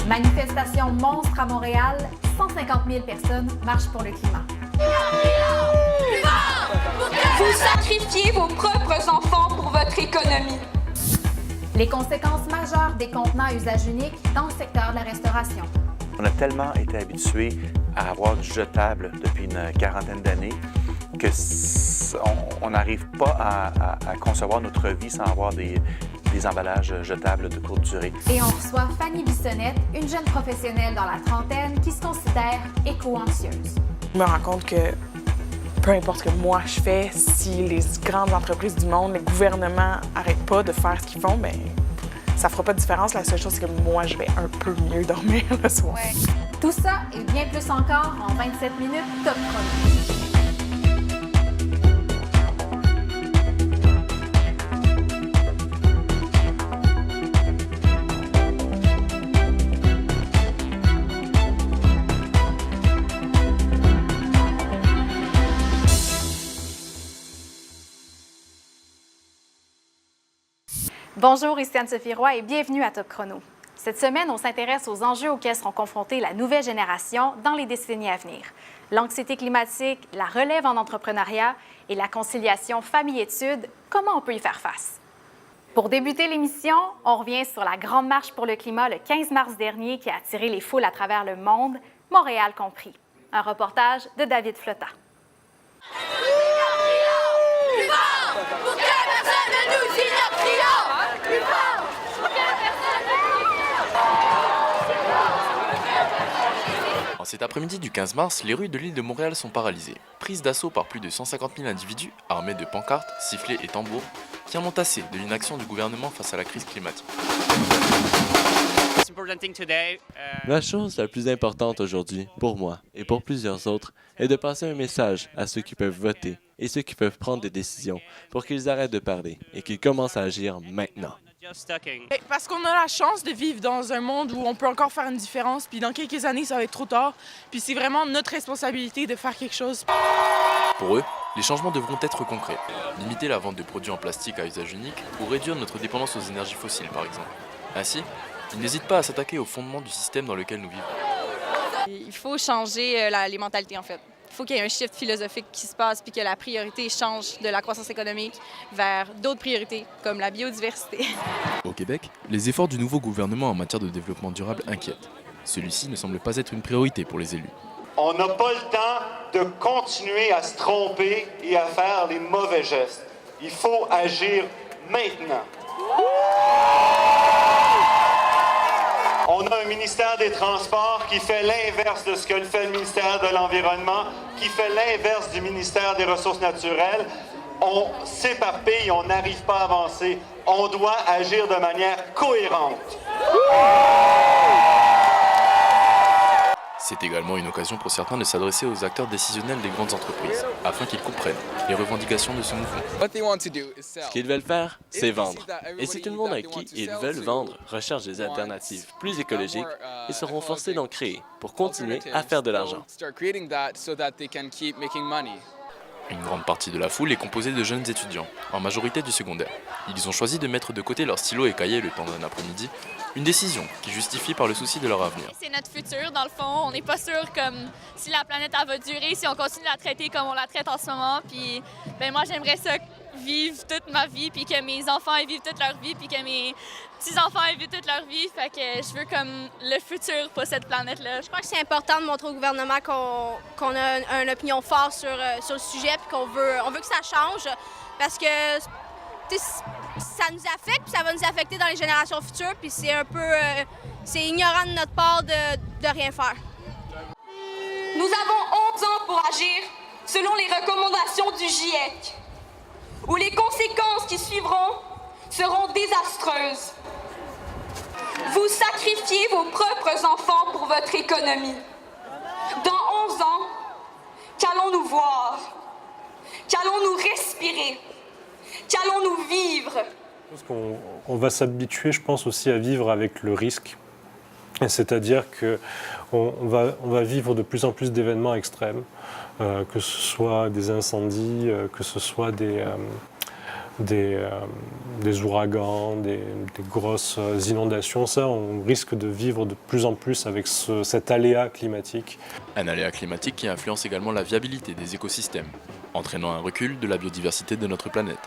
Manifestation monstre à Montréal, 150 000 personnes marchent pour le climat. Vous sacrifiez vos propres enfants pour votre économie. Les conséquences majeures des contenants à usage unique dans le secteur de la restauration. On a tellement été habitués à avoir du jetable depuis une quarantaine d'années qu'on n'arrive pas à concevoir notre vie sans avoir des emballages jetables de courte durée. Et on reçoit Fanny Bissonnette, une jeune professionnelle dans la trentaine qui se considère éco-anxieuse. Je me rends compte que peu importe ce que moi je fais, si les grandes entreprises du monde, les gouvernements n'arrêtent pas de faire ce qu'ils font, bien, ça fera pas de différence. La seule chose, c'est que moi, je vais un peu mieux dormir le soir. Ouais. Tout ça et bien plus encore en 27 minutes top chrono. Bonjour, ici Anne-Sophie Roy et bienvenue à Top Chrono. Cette semaine, on s'intéresse aux enjeux auxquels seront confrontés la nouvelle génération dans les décennies à venir. L'anxiété climatique, la relève en entrepreneuriat et la conciliation famille-études, comment on peut y faire face? Pour débuter l'émission, on revient sur la Grande Marche pour le climat le 15 mars dernier qui a attiré les foules à travers le monde, Montréal compris. Un reportage de David Flotta. Cet après-midi du 15 mars, les rues de l'île de Montréal sont paralysées, prises d'assaut par plus de 150 000 individus armés de pancartes, sifflets et tambours qui en ont assez de l'inaction du gouvernement face à la crise climatique. La chose la plus importante aujourd'hui, pour moi et pour plusieurs autres, est de passer un message à ceux qui peuvent voter et ceux qui peuvent prendre des décisions pour qu'ils arrêtent de parler et qu'ils commencent à agir maintenant. Parce qu'on a la chance de vivre dans un monde où on peut encore faire une différence, puis dans quelques années, ça va être trop tard. Puis c'est vraiment notre responsabilité de faire quelque chose. Pour eux, les changements devront être concrets. Limiter la vente de produits en plastique à usage unique ou réduire notre dépendance aux énergies fossiles, par exemple. Ainsi, ils n'hésitent pas à s'attaquer au fondement du système dans lequel nous vivons. Il faut changer les mentalités, en fait. Il faut qu'il y ait un shift philosophique qui se passe puis que la priorité change de la croissance économique vers d'autres priorités, comme la biodiversité. Au Québec, les efforts du nouveau gouvernement en matière de développement durable inquiètent. Celui-ci ne semble pas être une priorité pour les élus. On n'a pas le temps de continuer à se tromper et à faire les mauvais gestes. Il faut agir maintenant. On a un ministère des Transports qui fait l'inverse de ce que fait le ministère de l'Environnement, qui fait l'inverse du ministère des Ressources naturelles. On s'éparpille, on n'arrive pas à avancer. On doit agir de manière cohérente. C'est également une occasion pour certains de s'adresser aux acteurs décisionnels des grandes entreprises, afin qu'ils comprennent les revendications de ce mouvement. Ce qu'ils veulent faire, c'est vendre. Et si tout le monde à qui ils veulent vendre recherche des alternatives plus écologiques, ils seront forcés d'en créer pour continuer à faire de l'argent. Une grande partie de la foule est composée de jeunes étudiants, en majorité du secondaire. Ils ont choisi de mettre de côté leurs stylos et cahiers le temps d'un après-midi, une décision qui justifie par le souci de leur avenir. C'est notre futur, dans le fond. On n'est pas sûr comme si la planète elle va durer, si on continue de la traiter comme on la traite en ce moment. Puis, moi, j'aimerais ça vivre toute ma vie, puis que mes enfants ils vivent toute leur vie, puis que mes petits-enfants ils vivent toute leur vie. Fait que je veux comme le futur pour cette planète-là. Je crois que c'est important de montrer au gouvernement qu'on a une opinion forte sur le sujet, puis on veut que ça change, parce que ça nous affecte, puis ça va nous affecter dans les générations futures, puis c'est un peu c'est ignorant de notre part de rien faire. Nous avons 11 ans pour agir selon les recommandations du GIEC, où les conséquences qui suivront seront désastreuses. Vous sacrifiez vos propres enfants pour votre économie. Dans 11 ans, qu'allons-nous voir? Qu'allons-nous respirer? Qu'allons-nous vivre? Je pense qu'on va s'habituer, je pense, aussi à vivre avec le risque. C'est-à-dire qu'on va vivre de plus en plus d'événements extrêmes, que ce soit des incendies, que ce soit des ouragans, des grosses inondations. Ça, on risque de vivre de plus en plus avec cet aléa climatique. Un aléa climatique qui influence également la viabilité des écosystèmes, entraînant un recul de la biodiversité de notre planète.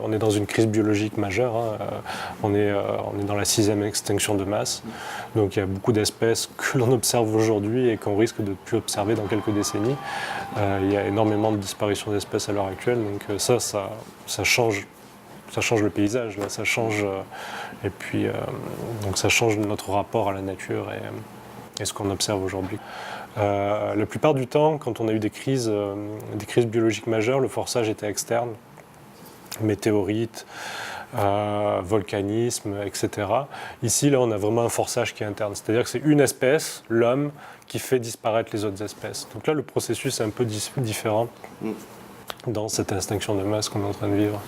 On est dans une crise biologique majeure, hein. On est dans la 6e extinction de masse, donc il y a beaucoup d'espèces que l'on observe aujourd'hui et qu'on risque de ne plus observer dans quelques décennies. Il y a énormément de disparitions d'espèces à l'heure actuelle, donc ça change le paysage, là, ça change, et puis donc ça change notre rapport à la nature et ce qu'on observe aujourd'hui. La plupart du temps, quand on a eu des crises biologiques majeures, le forçage était externe. Météorites, volcanisme, etc. Ici, là, on a vraiment un forçage qui est interne. C'est-à-dire que c'est une espèce, l'homme, qui fait disparaître les autres espèces. Donc là, le processus est un peu différent dans cette extinction de masse qu'on est en train de vivre.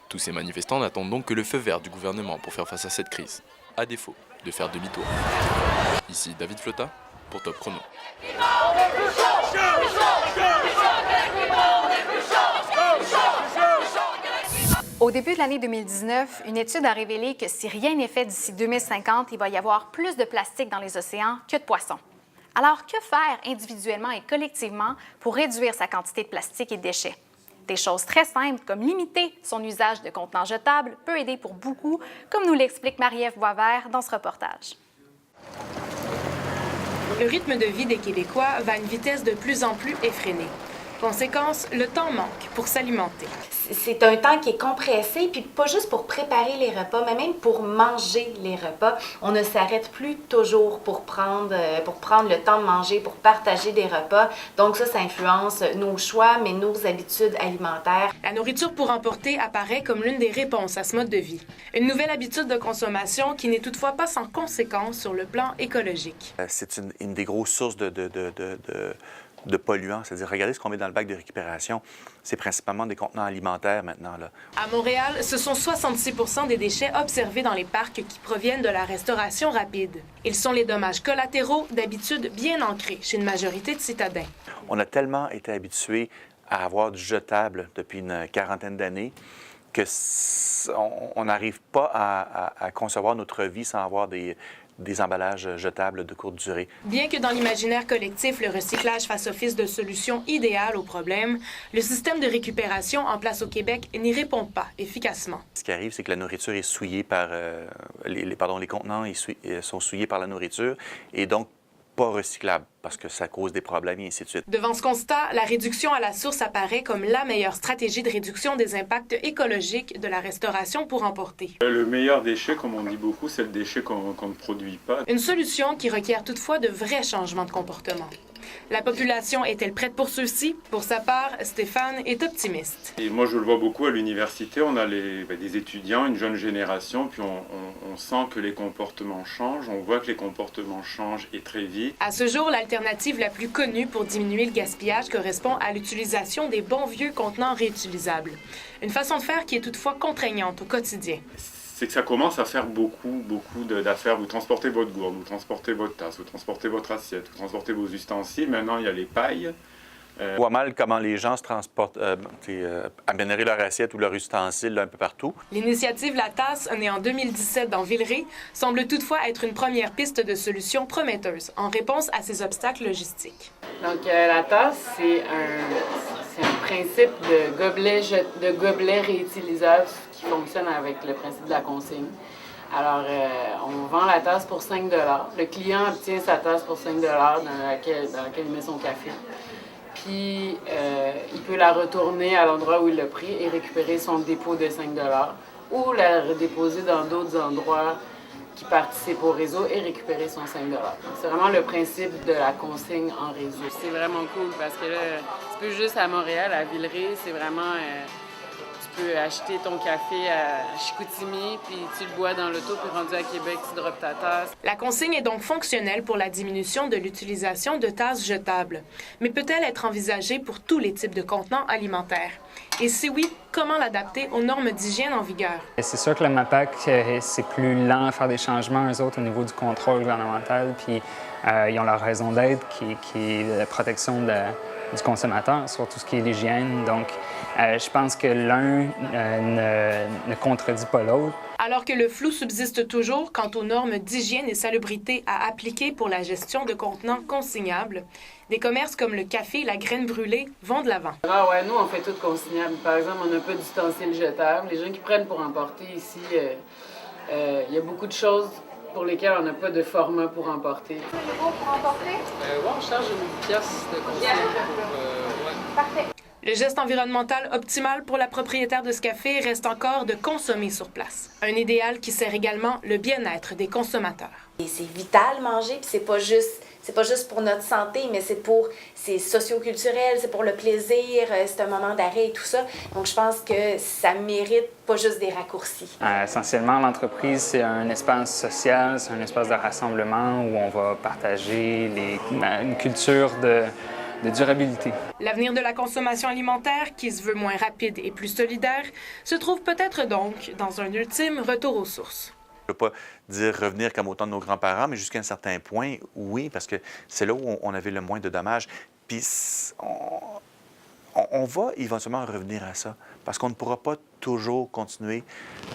Tous ces manifestants n'attendent donc que le feu vert du gouvernement pour faire face à cette crise, à défaut de faire demi-tour. Ici David Flotta pour Top Chrono. Au début de l'année 2019, une étude a révélé que si rien n'est fait d'ici 2050, il va y avoir plus de plastique dans les océans que de poissons. Alors, que faire individuellement et collectivement pour réduire sa quantité de plastique et de déchets? Des choses très simples comme limiter son usage de contenants jetables peut aider pour beaucoup, comme nous l'explique Marie-Ève Boisvert dans ce reportage. Le rythme de vie des Québécois va à une vitesse de plus en plus effrénée. Conséquence, le temps manque pour s'alimenter. C'est un temps qui est compressé, puis pas juste pour préparer les repas, mais même pour manger les repas. On ne s'arrête plus toujours pour prendre le temps de manger, pour partager des repas. Donc ça influence nos choix, mais nos habitudes alimentaires. La nourriture pour emporter apparaît comme l'une des réponses à ce mode de vie. Une nouvelle habitude de consommation qui n'est toutefois pas sans conséquences sur le plan écologique. C'est une des grosses sources de polluants. C'est-à-dire, regardez ce qu'on met dans le bac de récupération. C'est principalement des contenants alimentaires maintenant, là. À Montréal, ce sont 66% des déchets observés dans les parcs qui proviennent de la restauration rapide. Ils sont les dommages collatéraux d'habitudes bien ancrées chez une majorité de citadins. On a tellement été habitués à avoir du jetable depuis une quarantaine d'années qu'on n'arrive pas à concevoir notre vie sans avoir des emballages jetables de courte durée. Bien que dans l'imaginaire collectif, le recyclage fasse office de solution idéale au problème, le système de récupération en place au Québec n'y répond pas efficacement. Ce qui arrive, c'est que la nourriture est souillée par... les contenants sont souillés par la nourriture et donc pas recyclables parce que ça cause des problèmes et ainsi de suite. Devant ce constat, la réduction à la source apparaît comme la meilleure stratégie de réduction des impacts écologiques de la restauration pour emporter. Le meilleur déchet, comme on dit beaucoup, c'est le déchet qu'on ne produit pas. Une solution qui requiert toutefois de vrais changements de comportement. La population est-elle prête pour ceux-ci? Pour sa part, Stéphane est optimiste. Et moi, je le vois beaucoup à l'université. On a des étudiants, une jeune génération, puis on sent que les comportements changent. On voit que les comportements changent et très vite. À ce jour, l'alternative la plus connue pour diminuer le gaspillage correspond à l'utilisation des bons vieux contenants réutilisables. Une façon de faire qui est toutefois contraignante au quotidien. C'est que ça commence à faire beaucoup d'affaires. Vous transportez votre gourde, vous transportez votre tasse, vous transportez votre assiette, vous transportez vos ustensiles. Maintenant, il y a les pailles. On voit mal comment les gens se transportent, amèneraient leur assiette ou leur ustensile un peu partout. L'initiative La Tasse, née en 2017 dans Villeray, semble toutefois être une première piste de solution prometteuse en réponse à ces obstacles logistiques. Donc, la tasse, c'est un principe de gobelet réutilisable qui fonctionne avec le principe de la consigne. Alors, on vend la tasse pour 5 $. Le client obtient sa tasse pour 5 $ dans laquelle il met son café. Puis, il peut la retourner à l'endroit où il l'a pris et récupérer son dépôt de 5 $ ou la redéposer dans d'autres endroits qui participent au réseau et récupérer son 5 $. C'est vraiment le principe de la consigne en réseau. C'est vraiment cool parce que là, c'est pas juste à Montréal, à Villeray, c'est vraiment... tu peux acheter ton café à Chicoutimi, puis tu le bois dans l'auto, puis rendu à Québec, tu droppes ta tasse. La consigne est donc fonctionnelle pour la diminution de l'utilisation de tasses jetables. Mais peut-elle être envisagée pour tous les types de contenants alimentaires? Et si oui, comment l'adapter aux normes d'hygiène en vigueur? C'est sûr que le MAPAC, c'est plus lent à faire des changements, eux autres, au niveau du contrôle gouvernemental, puis ils ont leur raison d'être, qui est la protection de du consommateur sur tout ce qui est l'hygiène. Donc, je pense que l'un ne contredit pas l'autre. Alors que le flou subsiste toujours quant aux normes d'hygiène et salubrité à appliquer pour la gestion de contenants consignables, des commerces comme le café et la graine brûlée vont de l'avant. Ah ouais, nous, on fait tout consignable. Par exemple, on n'a pas d'ustensiles jetables. Les gens qui prennent pour emporter ici, il y a beaucoup de choses pour lesquelles on n'a pas de format pour emporter. C'est bon pour emporter? Ouais, on charge une pièce de consigne pour... Parfait. Le geste environnemental optimal pour la propriétaire de ce café reste encore de consommer sur place. Un idéal qui sert également le bien-être des consommateurs. Et c'est vital manger, puis c'est pas juste pour notre santé, mais c'est socio-culturel, c'est pour le plaisir, c'est un moment d'arrêt et tout ça. Donc je pense que ça mérite pas juste des raccourcis. Essentiellement, l'entreprise, c'est un espace social, c'est un espace de rassemblement où on va partager une culture de durabilité. L'avenir de la consommation alimentaire, qui se veut moins rapide et plus solidaire, se trouve peut-être donc dans un ultime retour aux sources. Je ne veux pas dire revenir comme au temps de nos grands-parents, mais jusqu'à un certain point, oui, parce que c'est là où on avait le moins de dommages. Puis on va éventuellement revenir à ça, parce qu'on ne pourra pas toujours continuer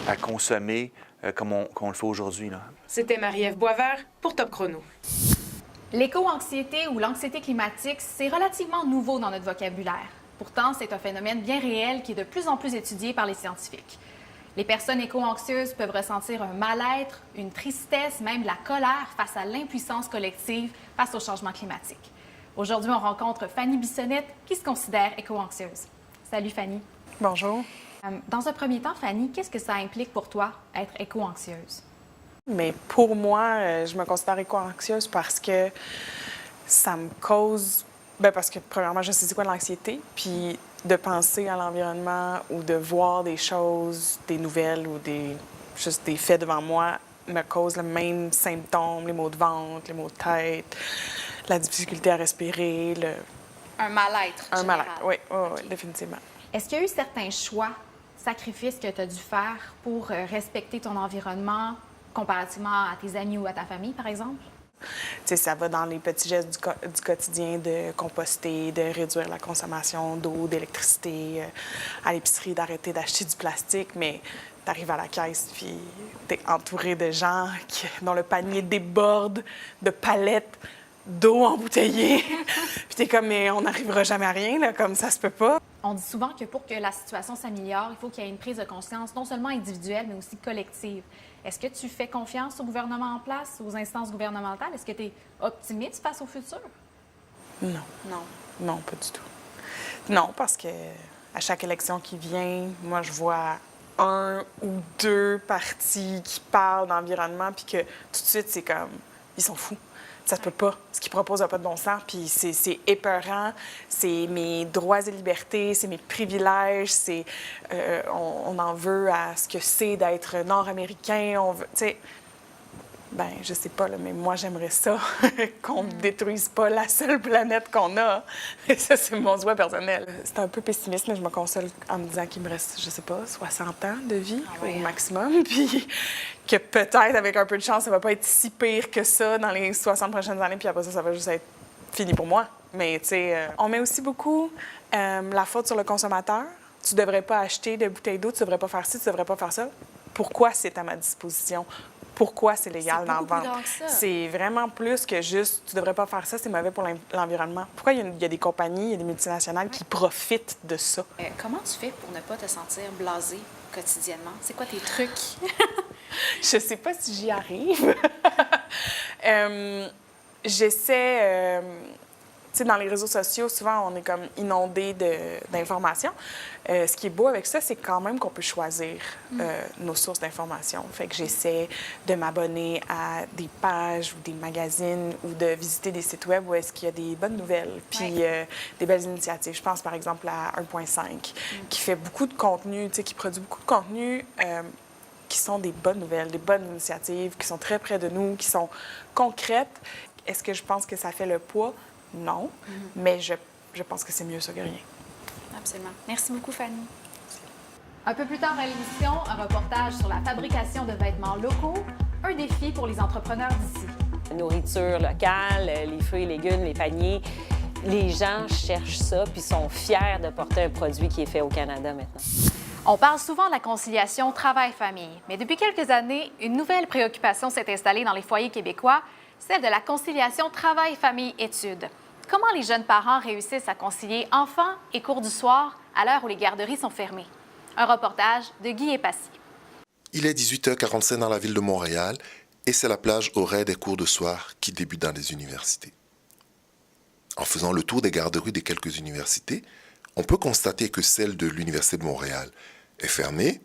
à consommer comme on le fait aujourd'hui. C'était Marie-Ève Boisvert pour Top Chrono. L'éco-anxiété ou l'anxiété climatique, c'est relativement nouveau dans notre vocabulaire. Pourtant, c'est un phénomène bien réel qui est de plus en plus étudié par les scientifiques. Les personnes éco-anxieuses peuvent ressentir un mal-être, une tristesse, même de la colère face à l'impuissance collective face au changement climatique. Aujourd'hui, on rencontre Fanny Bissonnette qui se considère éco-anxieuse. Salut Fanny. Bonjour. Dans un premier temps, Fanny, qu'est-ce que ça implique pour toi, être éco-anxieuse? Mais pour moi, je me considère éco-anxieuse parce que ça me cause... parce que, premièrement, je sais c'est quoi de l'anxiété, puis de penser à l'environnement ou de voir des choses, des nouvelles ou juste des faits devant moi me cause le même symptôme, les maux de ventre, les maux de tête, la difficulté à respirer, Un mal-être Un général. mal-être, oui, okay. Définitivement. Est-ce qu'il y a eu certains choix, sacrifices que tu as dû faire pour respecter ton environnement comparativement à tes amis ou à ta famille, par exemple? T'sais, ça va dans les petits gestes du quotidien de composter, de réduire la consommation d'eau, d'électricité, à l'épicerie, d'arrêter d'acheter du plastique, mais t'arrives à la caisse puis t'es entouré de gens dont le panier déborde de palettes d'eau embouteillée. Puis t'es comme, mais on n'arrivera jamais à rien, là, comme ça se peut pas. On dit souvent que pour que la situation s'améliore, il faut qu'il y ait une prise de conscience non seulement individuelle, mais aussi collective. Est-ce que tu fais confiance au gouvernement en place, aux instances gouvernementales? Est-ce que tu es optimiste face au futur? Non. Non, pas du tout. Non, parce que à chaque élection qui vient, moi, je vois un ou deux partis qui parlent d'environnement, puis que tout de suite, c'est comme, ils sont fous. Ça se peut pas. Ce qu'ils proposent n'a pas de bon sens, puis c'est épeurant. C'est mes droits et libertés, c'est mes privilèges, on en veut à ce que c'est d'être nord-américain. On veut, tu sais, je sais pas, là, mais moi, j'aimerais ça, qu'on ne détruise pas la seule planète qu'on a. Ça, c'est mon souhait personnel. C'est un peu pessimiste, mais je me console en me disant qu'il me reste, je sais pas, 60 ans de vie au maximum, puis que peut-être, avec un peu de chance, ça va pas être si pire que ça dans les 60 prochaines années, puis après ça va juste être fini pour moi. Mais, tu sais, on met aussi beaucoup la faute sur le consommateur. Tu devrais pas acheter de bouteilles d'eau, tu devrais pas faire ci, tu devrais pas faire ça. Pourquoi c'est à ma disposition? Pourquoi c'est légal d'en vendre? C'est vraiment plus que juste, tu devrais pas faire ça, c'est mauvais pour l'environnement. Pourquoi il y a des compagnies, il y a des multinationales qui profitent de ça? Comment tu fais pour ne pas te sentir blasé quotidiennement? C'est quoi tes trucs? Je sais pas si j'y arrive. J'essaie... Tu sais, dans les réseaux sociaux, souvent, on est comme inondé d'informations. Ce qui est beau avec ça, c'est quand même qu'on peut choisir nos sources d'informations. Fait que j'essaie de m'abonner à des pages ou des magazines ou de visiter des sites web où est-ce qu'il y a des bonnes nouvelles, puis des belles initiatives. Je pense, par exemple, à 1.5, qui fait beaucoup de contenu, tu sais, qui produit beaucoup de contenu qui sont des bonnes nouvelles, des bonnes initiatives, qui sont très près de nous, qui sont concrètes. Est-ce que je pense que ça fait le poids? Non, mais je pense que c'est mieux ça que rien. Absolument. Merci beaucoup, Fanny. Un peu plus tard dans l'émission, un reportage sur la fabrication de vêtements locaux, un défi pour les entrepreneurs d'ici. La nourriture locale, les fruits et légumes, les paniers, les gens cherchent ça puis sont fiers de porter un produit qui est fait au Canada maintenant. On parle souvent de la conciliation travail-famille, mais depuis quelques années, une nouvelle préoccupation s'est installée dans les foyers québécois, celle de la conciliation travail-famille-études. Comment les jeunes parents réussissent à concilier enfants et cours du soir à l'heure où les garderies sont fermées? Un reportage de Guy Epassi. Il est 18h45 dans la ville de Montréal et c'est la plage horaire des cours de soir qui débute dans les universités. En faisant le tour des garderies de quelques universités, on peut constater que celle de l'Université de Montréal est fermée,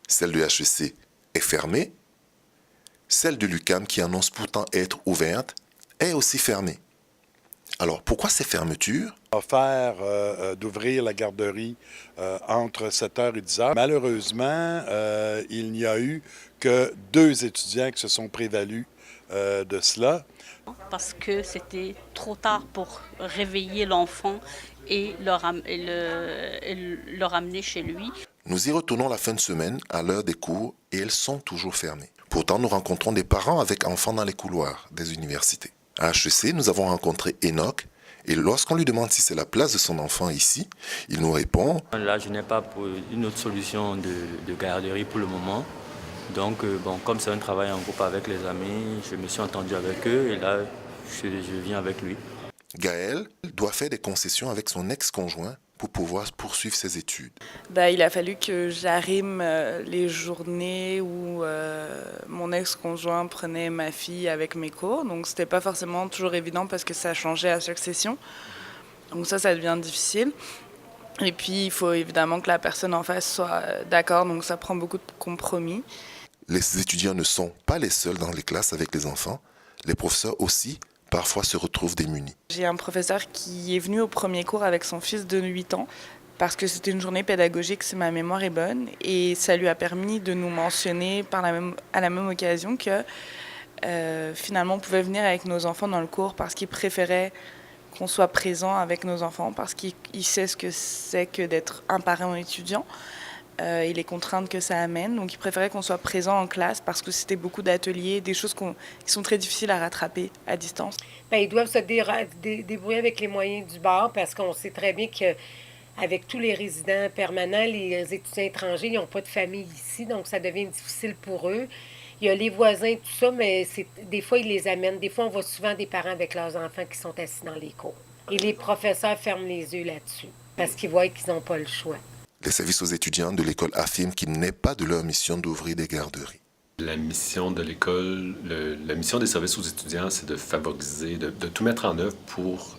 celle de HEC est fermée, celle de l'UQAM, qui annonce pourtant être ouverte, est aussi fermée. Alors, pourquoi ces fermetures? Offert d'ouvrir la garderie entre 7h et 10h. Malheureusement, il n'y a eu que 2 étudiants qui se sont prévalus de cela. Parce que c'était trop tard pour réveiller l'enfant et le ramener chez lui. Nous y retournons la fin de semaine à l'heure des cours et elles sont toujours fermées. Pourtant, nous rencontrons des parents avec enfants dans les couloirs des universités. À HEC, nous avons rencontré Enoch et lorsqu'on lui demande si c'est la place de son enfant ici, il nous répond « Là, je n'ai pas une autre solution de garderie pour le moment. Donc, comme c'est un travail en groupe avec les amis, je me suis entendu avec eux et là, je viens avec lui. » Gaël doit faire des concessions avec son ex-conjoint pour pouvoir poursuivre ses études. Il a fallu que j'arrime les journées où mon ex-conjoint prenait ma fille avec mes cours. Donc, c'était pas forcément toujours évident parce que ça changeait à chaque session. Donc ça devient difficile. Et puis, il faut évidemment que la personne en face soit d'accord. Donc, ça prend beaucoup de compromis. Les étudiants ne sont pas les seuls dans les classes avec les enfants. Les professeurs aussi parfois se retrouvent démunis. J'ai un professeur qui est venu au premier cours avec son fils de 8 ans parce que c'était une journée pédagogique, si ma mémoire est bonne, et ça lui a permis de nous mentionner à la même occasion que finalement on pouvait venir avec nos enfants dans le cours parce qu'il préférait qu'on soit présent avec nos enfants, parce qu'il sait ce que c'est que d'être un parent étudiant et les contraintes que ça amène. Donc, il préférait qu'on soit présent en classe parce que c'était beaucoup d'ateliers, des choses qui sont très difficiles à rattraper à distance. Ils doivent se débrouiller avec les moyens du bord parce qu'on sait très bien qu'avec tous les résidents permanents, les étudiants étrangers, ils n'ont pas de famille ici, donc ça devient difficile pour eux. Il y a les voisins, tout ça, mais des fois, ils les amènent. Des fois, on voit souvent des parents avec leurs enfants qui sont assis dans les cours. Et les professeurs ferment les yeux là-dessus parce qu'ils voient qu'ils n'ont pas le choix. Les services aux étudiants de l'école affirment qu'il n'est pas de leur mission d'ouvrir des garderies. La mission de l'école, la mission des services aux étudiants, c'est de favoriser, de tout mettre en œuvre pour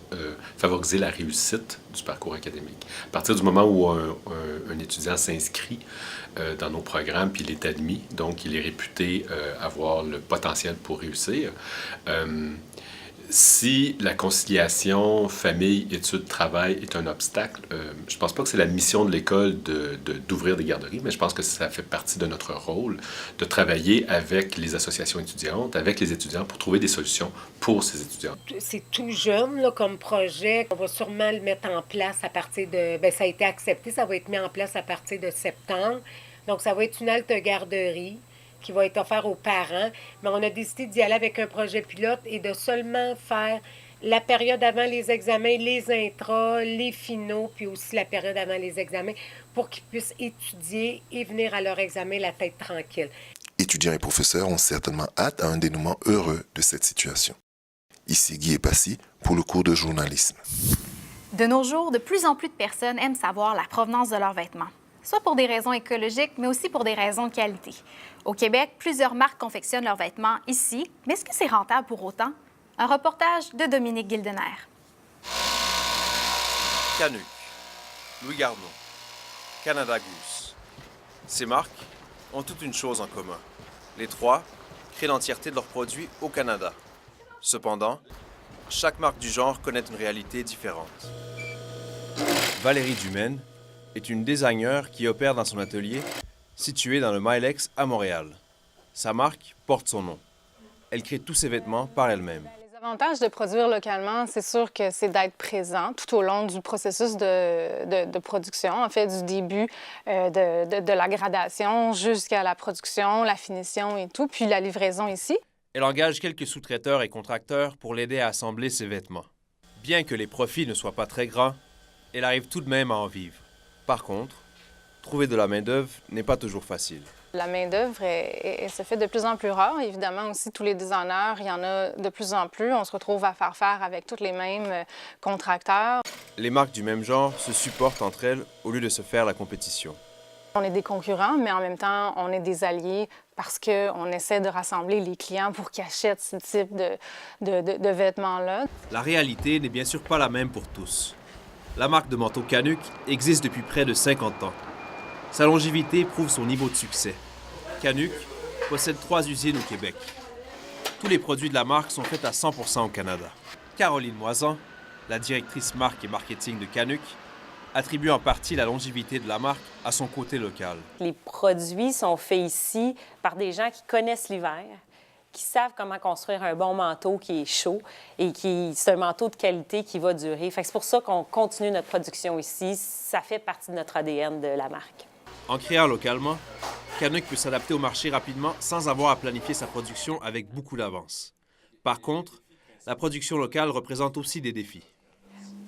favoriser la réussite du parcours académique. À partir du moment où un étudiant s'inscrit dans nos programmes, puis il est admis, donc il est réputé avoir le potentiel pour réussir. Si la conciliation famille, études, travail est un obstacle, je ne pense pas que c'est la mission de l'école d'ouvrir des garderies, mais je pense que ça fait partie de notre rôle de travailler avec les associations étudiantes, avec les étudiants pour trouver des solutions pour ces étudiants. C'est tout jeune là, comme projet. On va sûrement le mettre en place à partir de... ça a été accepté, ça va être mis en place à partir de septembre. Donc, ça va être une halte garderie qui va être offert aux parents. Mais on a décidé d'y aller avec un projet pilote et de seulement faire la période avant les examens, les intras, les finaux, puis aussi la période avant les examens, pour qu'ils puissent étudier et venir à leur examen la tête tranquille. Étudiants et professeurs ont certainement hâte à un dénouement heureux de cette situation. Ici Guy Epassi pour le cours de journalisme. De nos jours, de plus en plus de personnes aiment savoir la provenance de leurs vêtements, soit pour des raisons écologiques, mais aussi pour des raisons de qualité. Au Québec, plusieurs marques confectionnent leurs vêtements ici, mais est-ce que c'est rentable pour autant? Un reportage de Dominique Gildener. Canuck, Louis Gardon, Canada Goose. Ces marques ont toutes une chose en commun. Les trois créent l'entièreté de leurs produits au Canada. Cependant, chaque marque du genre connaît une réalité différente. Valérie Dumaine est une designer qui opère dans son atelier situé dans le Milex à Montréal. Sa marque porte son nom. Elle crée tous ses vêtements par elle-même. L'avantage de produire localement, c'est sûr que c'est d'être présent tout au long du processus de production, en fait, du début de la gradation jusqu'à la production, la finition et tout, puis la livraison ici. Elle engage quelques sous-traiteurs et contracteurs pour l'aider à assembler ses vêtements. Bien que les profits ne soient pas très grands, elle arrive tout de même à en vivre. Par contre, trouver de la main-d'œuvre n'est pas toujours facile. La main-d'œuvre se fait de plus en plus rare. Évidemment, aussi, tous les designers, il y en a de plus en plus. On se retrouve à faire faire avec tous les mêmes contracteurs. Les marques du même genre se supportent entre elles au lieu de se faire la compétition. On est des concurrents, mais en même temps, on est des alliés parce qu'on essaie de rassembler les clients pour qu'ils achètent ce type de vêtements-là. La réalité n'est bien sûr pas la même pour tous. La marque de manteaux Canuck existe depuis près de 50 ans. Sa longévité prouve son niveau de succès. Canuck possède 3 usines au Québec. Tous les produits de la marque sont faits à 100% au Canada. Caroline Moisan, la directrice marque et marketing de Canuck, attribue en partie la longévité de la marque à son côté local. Les produits sont faits ici par des gens qui connaissent l'hiver, qui savent comment construire un bon manteau qui est chaud et c'est un manteau de qualité qui va durer. Fait que c'est pour ça qu'on continue notre production ici. Ça fait partie de notre ADN de la marque. En créant localement, Canuck peut s'adapter au marché rapidement sans avoir à planifier sa production avec beaucoup d'avance. Par contre, la production locale représente aussi des défis.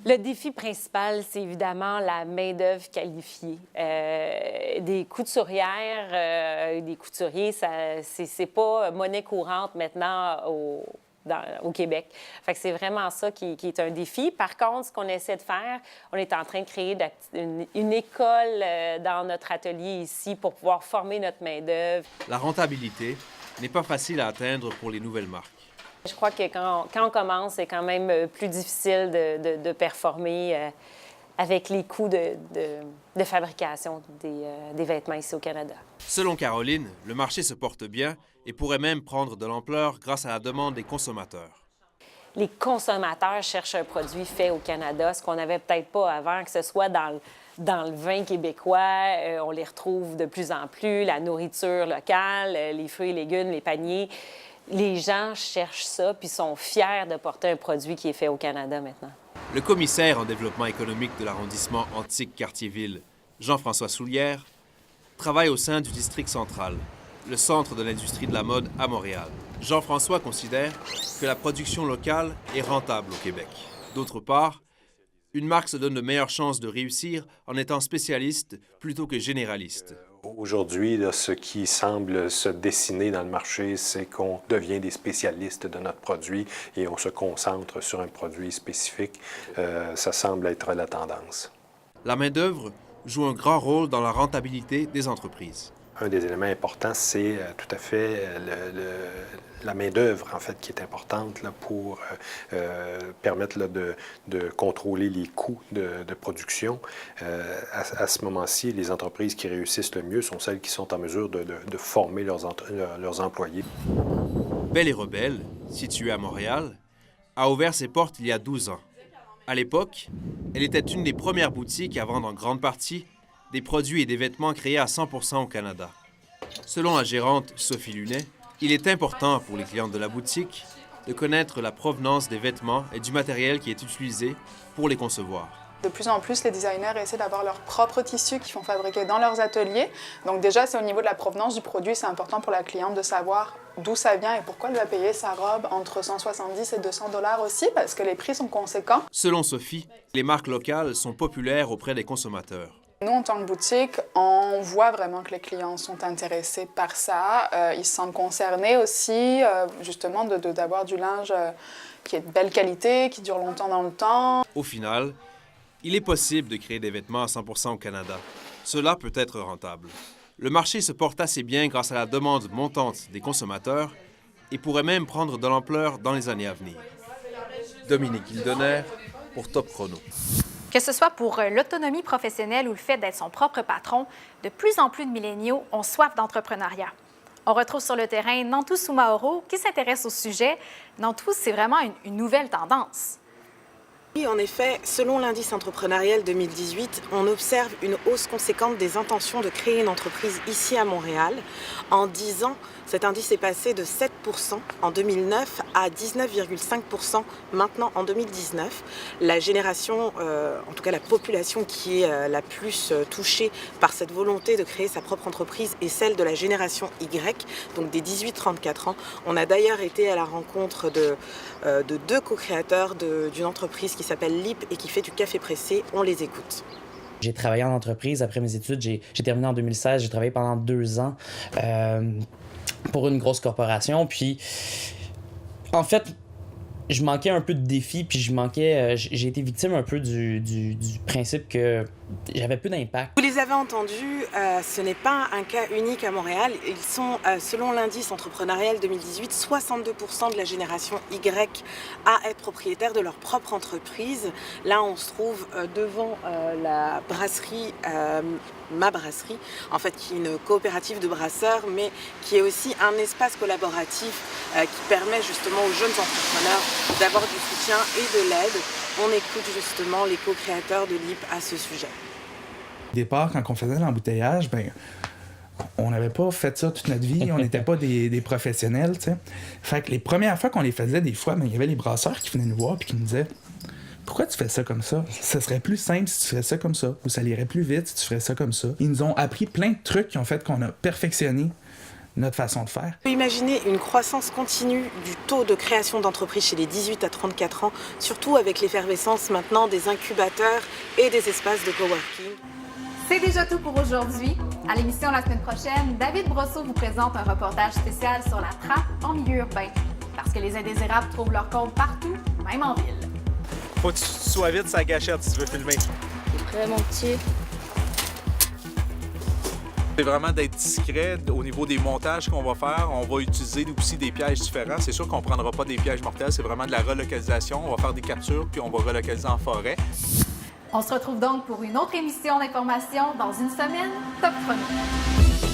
Le défi principal, c'est évidemment la main-d'œuvre qualifiée. Des couturières, des couturiers, c'est pas monnaie courante maintenant au Québec. Fait que c'est vraiment ça qui est un défi. Par contre, ce qu'on essaie de faire, on est en train de créer une école dans notre atelier ici pour pouvoir former notre main-d'œuvre. La rentabilité n'est pas facile à atteindre pour les nouvelles marques. Je crois que quand on commence, c'est quand même plus difficile de performer avec les coûts de fabrication des vêtements ici au Canada. Selon Caroline, le marché se porte bien et pourrait même prendre de l'ampleur grâce à la demande des consommateurs. Les consommateurs cherchent un produit fait au Canada, ce qu'on n'avait peut-être pas avant, que ce soit dans le vin québécois, on les retrouve de plus en plus, la nourriture locale, les fruits et légumes, les paniers. Les gens cherchent ça puis sont fiers de porter un produit qui est fait au Canada maintenant. Le commissaire en développement économique de l'arrondissement Antique-Cartierville, Jean-François Soulière, travaille au sein du district central, le centre de l'industrie de la mode à Montréal. Jean-François considère que la production locale est rentable au Québec. D'autre part, une marque se donne de meilleures chances de réussir en étant spécialiste plutôt que généraliste. Aujourd'hui, ce qui semble se dessiner dans le marché, c'est qu'on devient des spécialistes de notre produit et on se concentre sur un produit spécifique. Ça semble être la tendance. La main-d'œuvre joue un grand rôle dans la rentabilité des entreprises. Un des éléments importants, c'est tout à fait la main-d'œuvre, en fait, qui est importante là, pour permettre là, de contrôler les coûts de production. À ce moment-ci, les entreprises qui réussissent le mieux sont celles qui sont en mesure de former leurs employés. Belle et Rebelle, située à Montréal, a ouvert ses portes il y a 12 ans. À l'époque, elle était une des premières boutiques à vendre en grande partie des produits et des vêtements créés à 100% au Canada. Selon la gérante Sophie Lunet, il est important pour les clientes de la boutique de connaître la provenance des vêtements et du matériel qui est utilisé pour les concevoir. De plus en plus, les designers essaient d'avoir leurs propres tissus qu'ils font fabriquer dans leurs ateliers. Donc déjà, c'est au niveau de la provenance du produit, c'est important pour la cliente de savoir d'où ça vient et pourquoi elle va payer sa robe entre 170 et 200 $ aussi, parce que les prix sont conséquents. Selon Sophie, les marques locales sont populaires auprès des consommateurs. Nous, en tant que boutique, on voit vraiment que les clients sont intéressés par ça. Ils se sentent concernés aussi, justement, d'avoir du linge qui est de belle qualité, qui dure longtemps dans le temps. Au final, il est possible de créer des vêtements à 100% au Canada. Cela peut être rentable. Le marché se porte assez bien grâce à la demande montante des consommateurs et pourrait même prendre de l'ampleur dans les années à venir. Dominique Hildener pour Top Chrono. Que ce soit pour l'autonomie professionnelle ou le fait d'être son propre patron, de plus en plus de milléniaux ont soif d'entrepreneuriat. On retrouve sur le terrain Nantou Soumaoro qui s'intéresse au sujet. Nantou, c'est vraiment une nouvelle tendance. Oui, en effet, selon l'indice entrepreneurial 2018, on observe une hausse conséquente des intentions de créer une entreprise ici à Montréal. En 10 ans, Cet indice est passé de 7% en 2009 à 19,5% maintenant en 2019. La génération, en tout cas la population qui est la plus touchée par cette volonté de créer sa propre entreprise est celle de la génération Y, donc des 18-34 ans. On a d'ailleurs été à la rencontre de deux co-créateurs d'une entreprise qui s'appelle LIP et qui fait du café pressé. On les écoute. J'ai travaillé en entreprise après mes études. J'ai terminé en 2016. J'ai travaillé pendant 2 ans pour une grosse corporation. Puis, en fait, je manquais un peu de défis. Puis, j'ai été victime un peu du principe que j'avais peu d'impact. Vous les avez entendus, ce n'est pas un cas unique à Montréal. Ils sont, selon l'indice entrepreneurial 2018, 62% de la génération Y à être propriétaire de leur propre entreprise. Là, on se trouve devant la brasserie Ma Brasserie, en fait, qui est une coopérative de brasseurs, mais qui est aussi un espace collaboratif qui permet justement aux jeunes entrepreneurs d'avoir du soutien et de l'aide. On écoute justement les co-créateurs de LIP à ce sujet. Au départ, quand on faisait l'embouteillage, on n'avait pas fait ça toute notre vie. On n'était pas des professionnels, tu sais. Fait que les premières fois qu'on les faisait, des fois, il y avait les brasseurs qui venaient nous voir et qui nous disaient « Pourquoi tu fais ça comme ça? Ça serait plus simple si tu ferais ça comme ça. Ou ça irait plus vite si tu ferais ça comme ça. » Ils nous ont appris plein de trucs qui ont fait qu'on a perfectionné notre façon de faire. On peut imaginer une croissance continue du taux de création d'entreprises chez les 18 à 34 ans, surtout avec l'effervescence maintenant des incubateurs et des espaces de coworking. C'est déjà tout pour aujourd'hui. À l'émission la semaine prochaine, David Brosseau vous présente un reportage spécial sur la trappe en milieu urbain. Parce que les indésirables trouvent leur compte partout, même en ville. Faut que tu sois vite sa gâchette si tu veux filmer. C'est prêt, mon petit. C'est vraiment d'être discret au niveau des montages qu'on va faire. On va utiliser aussi des pièges différents. C'est sûr qu'on ne prendra pas des pièges mortels, c'est vraiment de la relocalisation. On va faire des captures, puis on va relocaliser en forêt. On se retrouve donc pour une autre émission d'information dans une semaine. Top Chrono.